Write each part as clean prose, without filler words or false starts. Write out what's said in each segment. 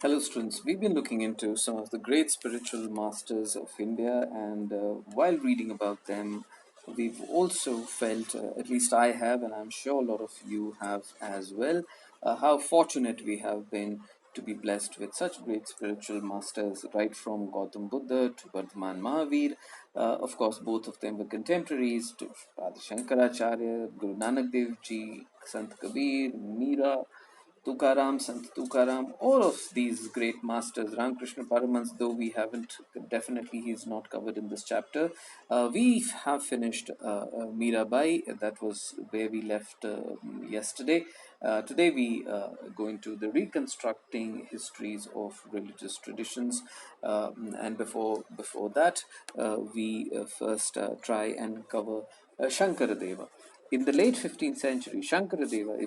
Hello, students. We've been looking into some of the great spiritual masters of India, and while reading about them, we've also felt, at least I have, and I'm sure a lot of you have as well, how fortunate we have been to be blessed with such great spiritual masters, right from Gautam Buddha to Vardhaman Mahavir. Of course, both of them were contemporaries to Father Shankaracharya, Guru Nanak Dev Ji, Sant Kabir, Meera, Tukaram, Sant Tukaram, all of these great masters, Ramakrishna Paramans, though we haven't, definitely he's not covered in this chapter. We have finished Mirabai, that was where we left yesterday. Today we go into the reconstructing histories of religious traditions, and before that, we first try and cover Shankaradeva. In the late 15th century, Shankaradeva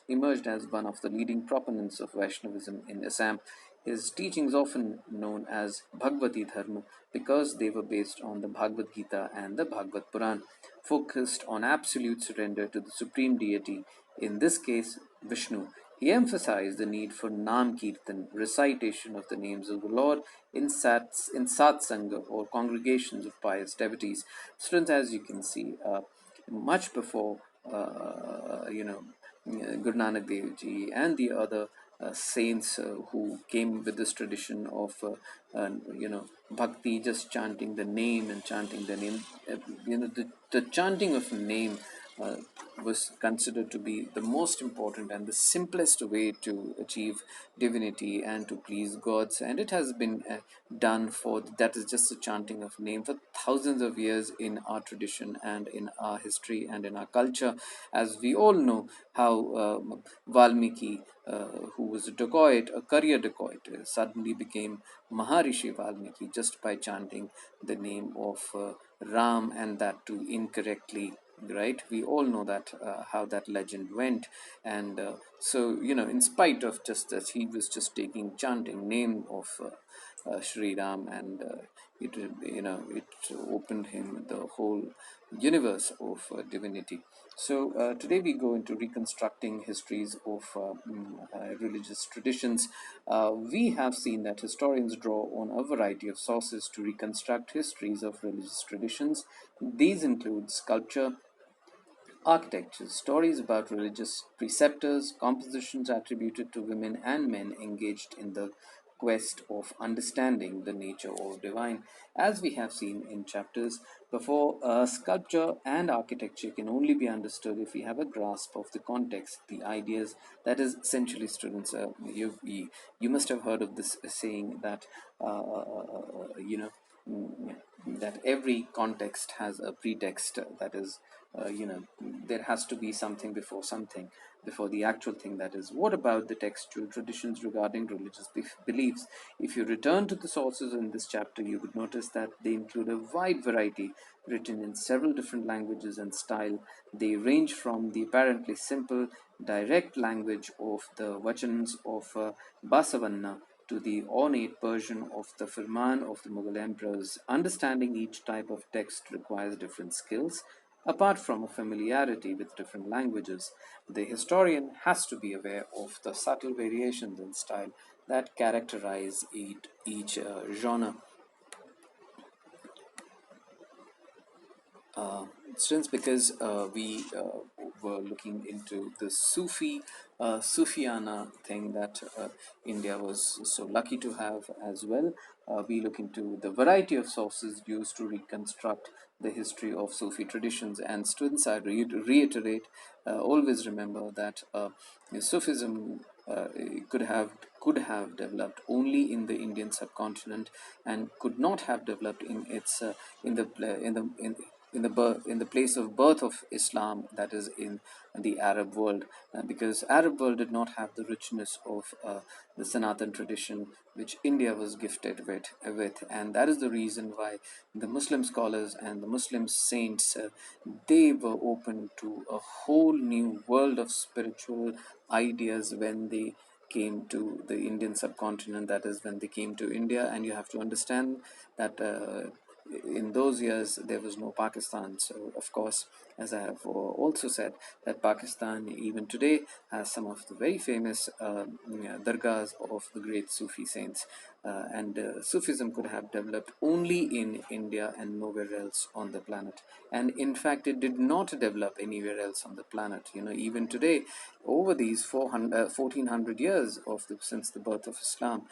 emerged as one of the leading proponents of Vaishnavism in Assam. His teachings, often known as Bhagavati Dharma, because they were based on the Bhagavad Gita and the Bhagavad Puran, focused on absolute surrender to the supreme deity, in this case, Vishnu. He emphasized the need for Nam Kirtan, recitation of the names of the Lord in satsanga or congregations of pious devotees. Students, as you can see, much before Guru Nanak Dev Ji and the other saints who came with this tradition of bhakti, just chanting the name and chanting the name. The chanting of name uh, was considered to be the most important and the simplest way to achieve divinity and to please gods, and it has been done for that is just the chanting of name for thousands of years in our tradition and in our history and in our culture. As we all know how Valmiki, who was a dacoit, a career dacoit, suddenly became Maharishi Valmiki just by chanting the name of Ram, and that too incorrectly. Right, we all know that how that legend went, and so in spite of just that, he was just taking chanting name of Sri Ram, and it opened him the whole universe of divinity. So today we go into reconstructing histories of religious traditions. We have seen that historians draw on a variety of sources to reconstruct histories of religious traditions. These include sculpture, architecture, stories about religious preceptors, compositions attributed to women and men engaged in the quest of understanding the nature of divine. As we have seen in chapters before, sculpture and architecture can only be understood if we have a grasp of the context, the ideas. That is, essentially, students, you must have heard of this saying that mm, that every context has a pretext. That is, there has to be something before the actual thing. That is, what about the textual traditions regarding religious beliefs? If you return to the sources in this chapter, you would notice that they include a wide variety, written in several different languages and style. They range from the apparently simple direct language of the vachans of Basavanna to the ornate Persian of the Firman of the Mughal emperors. Understanding each type of text requires different skills. Apart from a familiarity with different languages, the historian has to be aware of the subtle variations in style that characterize each genre. Students, because we were looking into the Sufiana thing that India was so lucky to have as well, we look into the variety of sources used to reconstruct the history of Sufi traditions. And students, I reiterate, always remember that Sufism could have developed only in the Indian subcontinent and could not have developed in its in the in the place of birth of Islam, that is in the Arab world, because Arab world did not have the richness of the Sanatan tradition which India was gifted with, and that is the reason why the Muslim scholars and the Muslim saints, they were open to a whole new world of spiritual ideas when they came to the Indian subcontinent, that is when they came to India. And you have to understand that in those years there was no Pakistan. So of course, as I have also said, that Pakistan even today has some of the very famous dargahs of the great Sufi saints. And Sufism could have developed only in India and nowhere else on the planet. And in fact, it did not develop anywhere else on the planet. Even today, over these 1400 years since the birth of Islam,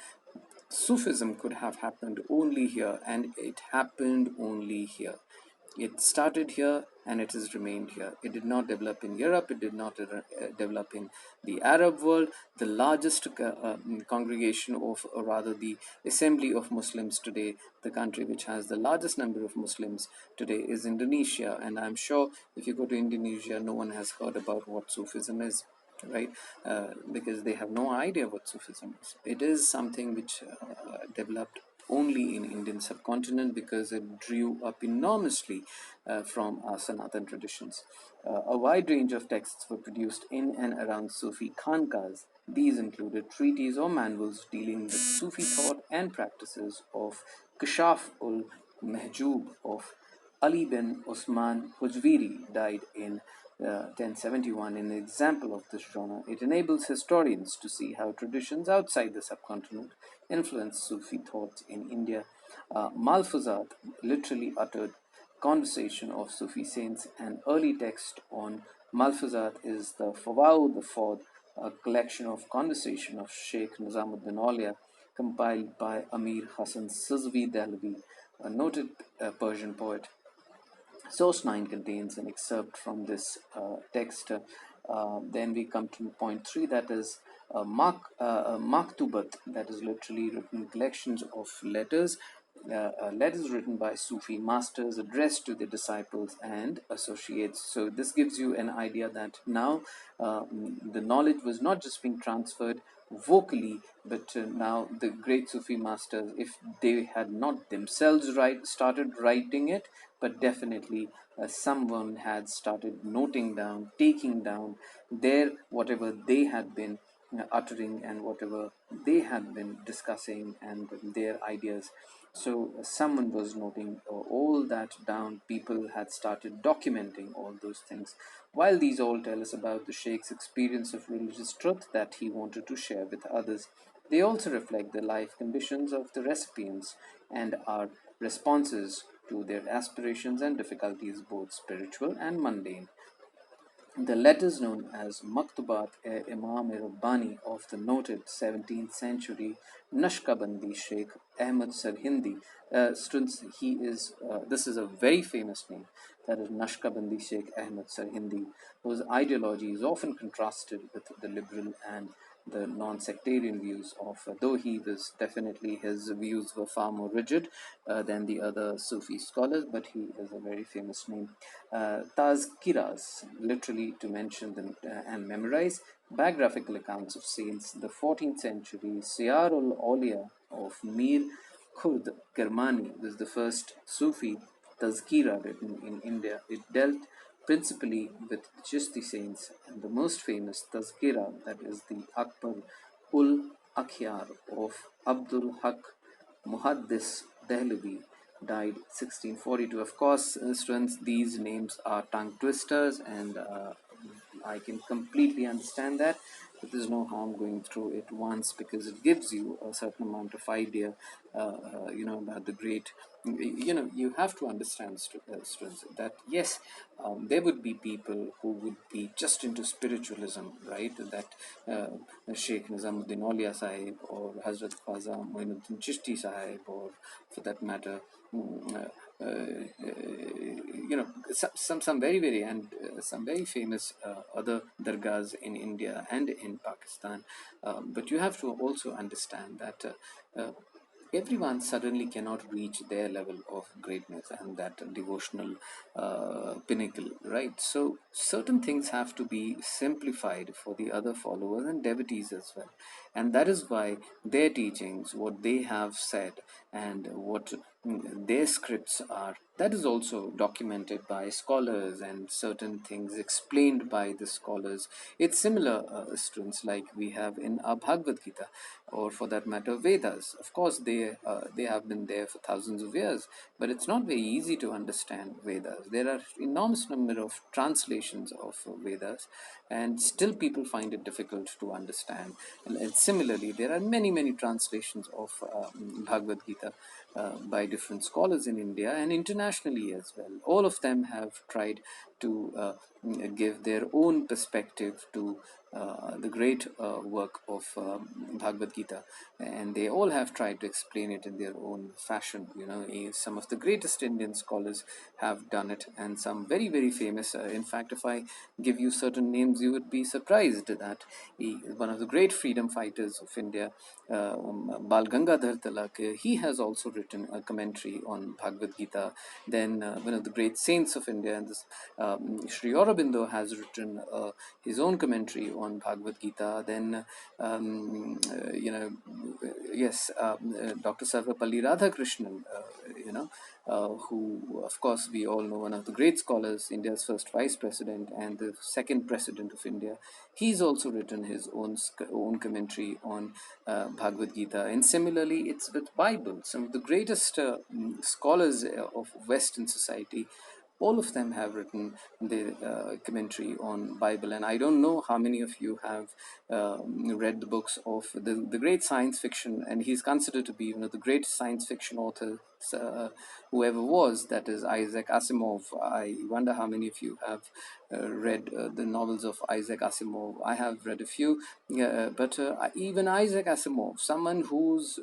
Sufism could have happened only here, and it happened only here. It started here and it has remained here. It did not develop in Europe, it did not develop in the Arab world. The largest congregation of, or rather, the assembly of Muslims today, the country which has the largest number of Muslims today, is Indonesia. And I'm sure if you go to Indonesia, no one has heard about what Sufism is, right? Because they have no idea what Sufism is. It is something which developed only in Indian subcontinent because it drew up enormously from our Sanatan traditions. A wide range of texts were produced in and around Sufi khankas. These included treaties or manuals dealing with Sufi thought and practices of Kashaf ul Mehjoob of Ali bin Osman Hujviri, died in 1071. An example of this genre, it enables historians to see how traditions outside the subcontinent influenced Sufi thoughts in India. Malfuzat, literally uttered conversation of Sufi saints. An early text on Malfuzat is the Fawaud Fawd, a collection of conversation of Sheikh Nizamuddin Aulia, compiled by Amir Hassan Sizvi Dehlavi, a noted Persian poet. Source 9 contains an excerpt from this text. Then we come to point 3, that is Maktubat, that is literally written collections of letters. Letters written by Sufi masters addressed to their disciples and associates. So this gives you an idea that now the knowledge was not just being transferred vocally, but now the great Sufi masters, if they had not themselves started writing it, but definitely someone had started noting down, taking down their whatever they had been uttering and whatever they had been discussing and their ideas. So someone was noting all that down. People had started documenting all those things. While these all tell us about the Sheikh's experience of religious truth that he wanted to share with others, they also reflect the life conditions of the recipients and our responses to their aspirations and difficulties, both spiritual and mundane. The letters known as Maktubat-e-Imam Rabbani of the noted 17th century Naqshbandi Sheikh Ahmad Sarhindi. Students, this is a very famous name, that is Naqshbandi Sheikh Ahmad Sarhindi, whose ideology is often contrasted with the liberal and the non-sectarian views of, though he was definitely, his views were far more rigid than the other Sufi scholars, but he is a very famous name. Tazkiras, literally to mention them and memorize, biographical accounts of saints. The 14th century Siyarul Aulia of Mir Khurd Kermani was the first Sufi Tazkira written in India. It dealt principally with Chishti saints, and the most famous Tazkira, that is the Akbar ul Akhyar of Abdul Haq Muhaddis Dehlavi, died 1642. Of course, students, these names are tongue twisters, and I can completely understand that, but there's no harm going through it once because it gives you a certain amount of idea, about the great. You have to understand, students, that yes, there would be people who would be just into spiritualism, right? That Sheikh Nizamuddin Aulia Sahib or Hazrat Khwaja Moinuddin Chishti Sahib, or for that matter, some very very and some very famous other dargahs in India and in Pakistan. But you have to also understand that everyone suddenly cannot reach their level of greatness and that devotional pinnacle, right? So certain things have to be simplified for the other followers and devotees as well, and that is why their teachings, what they have said, and what their scripts are that is also documented by scholars and certain things explained by the scholars. It's similar, students, like we have in our Bhagavad Gita, or for that matter, Vedas. Of course, they have been there for thousands of years, but it's not very easy to understand Vedas. There are enormous number of translations of Vedas, and still people find it difficult to understand. And similarly, there are many translations of Bhagavad Gita by different scholars in India and internationally as well. All of them have tried to give their own perspective to the great work of Bhagavad Gita, and they all have tried to explain it in their own fashion. Some of the greatest Indian scholars have done it, and some very famous. In fact, if I give you certain names, you would be surprised that one of the great freedom fighters of India, Bal Gangadhar Tilak, he has also written a commentary on Bhagavad Gita. Then one of the great saints of India, and this, Sri Aurobindo, has written his own commentary on Bhagavad Gita. Then, yes, Dr. Sarvapalli Radhakrishnan, who, of course, we all know, one of the great scholars, India's first vice president and the second president of India. He's also written his own commentary on Bhagavad Gita. And similarly, it's with Bible. Some of the greatest scholars of Western society, all of them have written the commentary on Bible. And I don't know how many of you have read the books of the great science fiction, and he's considered to be one of the great science fiction authors whoever was, that is Isaac Asimov. I wonder how many of you have read the novels of Isaac Asimov. I have read a few, but even Isaac Asimov, someone whose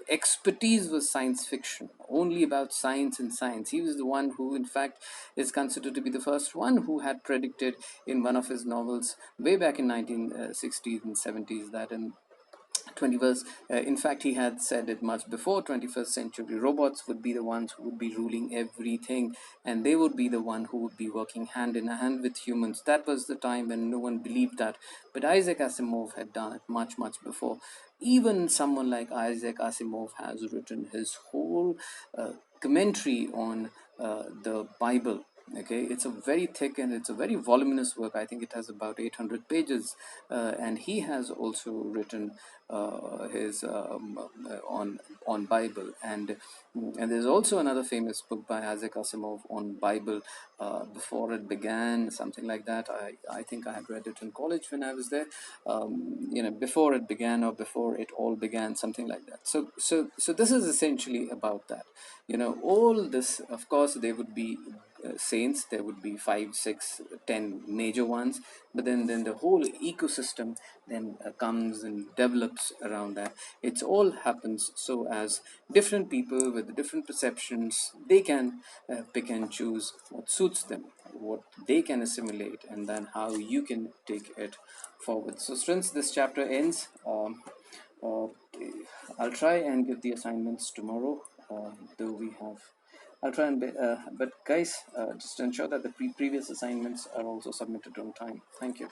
expertise was science fiction, only about science and science. He was the one who, in fact, is considered to be the first one who had predicted in one of his novels way back in 1960s and 70s that in 21st, in fact, he had said it much before 21st century, robots would be the ones who would be ruling everything, and they would be the one who would be working hand in hand with humans. That was the time when no one believed that, but Isaac Asimov had done it much before. Even someone like Isaac Asimov has written his whole commentary on the Bible. Okay, it's a very thick and it's a very voluminous work. I think it has about 800 pages, and he has also written his on Bible. And there's also another famous book by Isaac Asimov on Bible, Before It Began, something like that. I think I had read it in college when I was there. Before It Began, or Before It All Began, something like that. So this is essentially about that. All this, of course, they would be saints. There would be 5, 6, 10 major ones, but then the whole ecosystem then comes and develops around that. It all happens so as different people with different perceptions, they can pick and choose what suits them, what they can assimilate, and then how you can take it forward. So since this chapter ends, uh, I'll try and give the assignments tomorrow, though we have. I'll try and, but guys, just ensure that the previous assignments are also submitted on time. Thank you.